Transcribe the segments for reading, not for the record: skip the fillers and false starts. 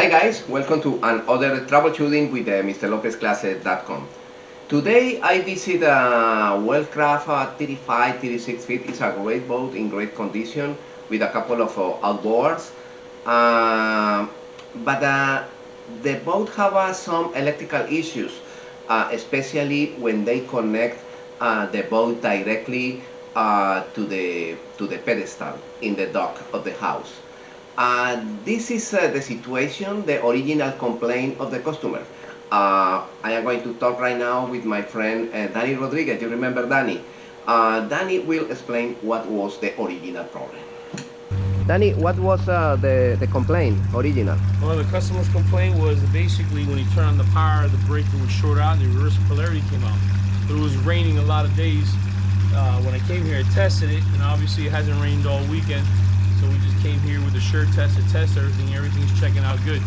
Hi guys, welcome to another troubleshooting with MrLopezClases.com. Today I visit Wellcraft 35, 36 feet. It's a great boat in great condition with a couple of outboards. But the boat have some electrical issues, especially when they connect the boat directly to the pedestal in the dock of the house. This is the situation, the original complaint of the customer. I am going to talk right now with my friend Danny Rodriguez. You remember Danny? Danny will explain what was the original problem. Danny, what was the complaint, original? Well, the customer's complaint was that basically when he turned on the power, the breaker would short out and the reverse polarity came out. But it was raining a lot of days. When I came here, I tested it, and obviously it hasn't rained all weekend. So we just came here with a sure test to test everything. Everything's checking out good.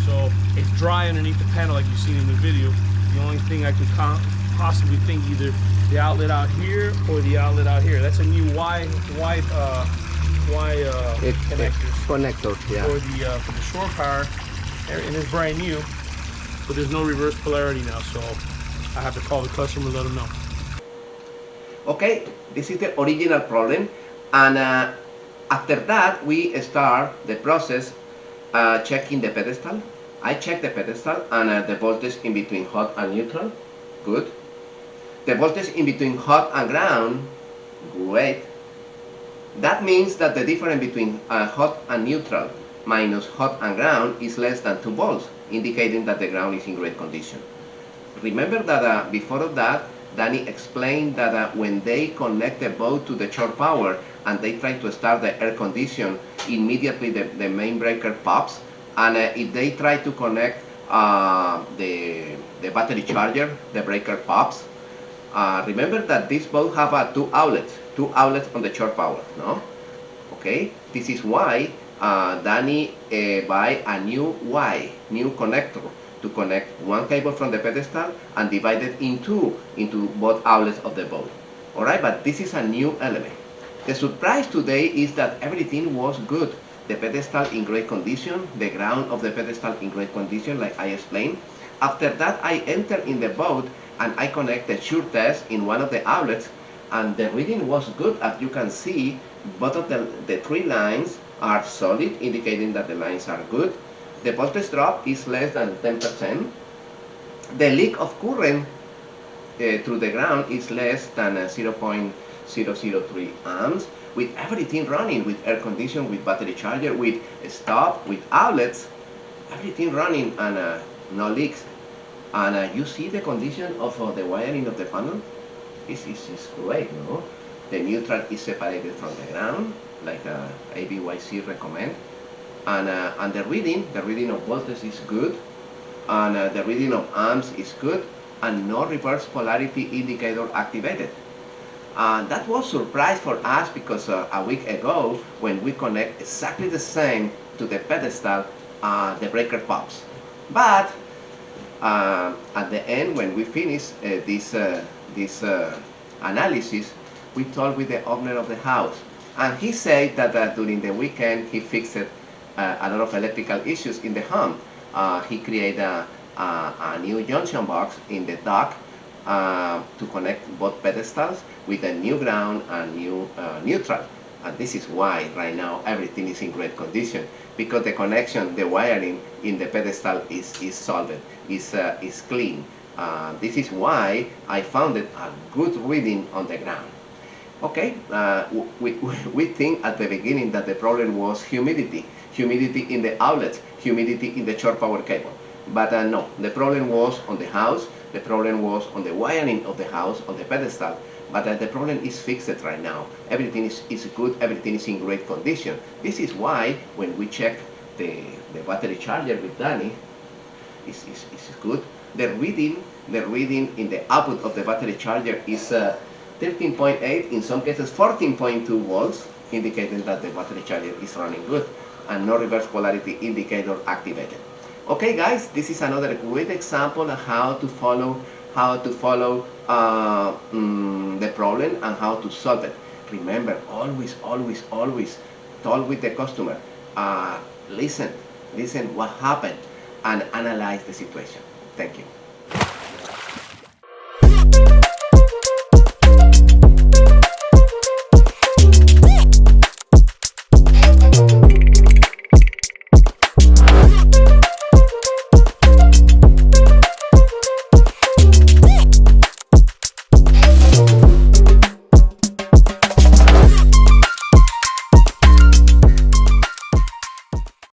So it's dry underneath the panel like you've seen in the video. The only thing I could possibly think either the outlet out here or the outlet out here. That's a new Y Connector, yeah. For the shore power, and it's brand new, but there's no reverse polarity now, so I have to call the customer and let them know. Okay, this is the original problem, and after that we start the process checking the pedestal. I check the pedestal and the voltage in between hot and neutral, good. The voltage in between hot and ground, great. That means that the difference between hot and neutral minus hot and ground is less than 2 volts, indicating that the ground is in great condition. Remember that before of that, Danny explained that when they connect the boat to the shore power and they try to start the air condition, immediately the main breaker pops, and if they try to connect the battery charger, the breaker pops. Remember that this boat have two outlets on the shore power, no? Okay, this is why Danny buy a new connector to connect one cable from the pedestal and divide it into both outlets of the boat. Alright, but this is a new element. The surprise today is that everything was good. The pedestal in great condition, the ground of the pedestal in great condition, like I explained. After that, I enter in the boat and I connect the sure test in one of the outlets, and the reading was good. As you can see, both of the 3 lines are solid, indicating that the lines are good. The voltage drop is less than 10%. The leak of current through the ground is less than 0.003 amps, with everything running, with air condition, with battery charger, with stop, with outlets, everything running, and no leaks. And you see the condition of the wiring of the panel? This is great, no? The neutral is separated from the ground, like a.c.r recommend. And the reading of voltage is good, and the reading of amps is good, and no reverse polarity indicator activated. That was a surprise for us because a week ago, when we connect exactly the same to the pedestal, the breaker pops. But at the end, when we finish this analysis, we talked with the owner of the house, and he said that during the weekend he fixed a lot of electrical issues in the home. He created a new junction box in the dock to connect both pedestals with a new ground and new neutral. And this is why right now everything is in great condition, because the connection, the wiring in the pedestal is solved, is clean. This is why I found it a good reading on the ground. Okay, we think at the beginning that the problem was humidity in the outlets, humidity in the shore power cable. But no, the problem was on the house, the problem was on the wiring of the house, on the pedestal. But the problem is fixed right now. Everything is good, everything is in great condition. This is why when we check the battery charger with Danny, is good. The reading in the output of the battery charger is 13.8, in some cases 14.2 volts, indicating that the battery charger is running good, and no reverse polarity indicator activated. Okay guys, this is another great example of how to follow the problem and how to solve it. Remember, always talk with the customer. Listen, listen what happened, and analyze the situation. Thank you.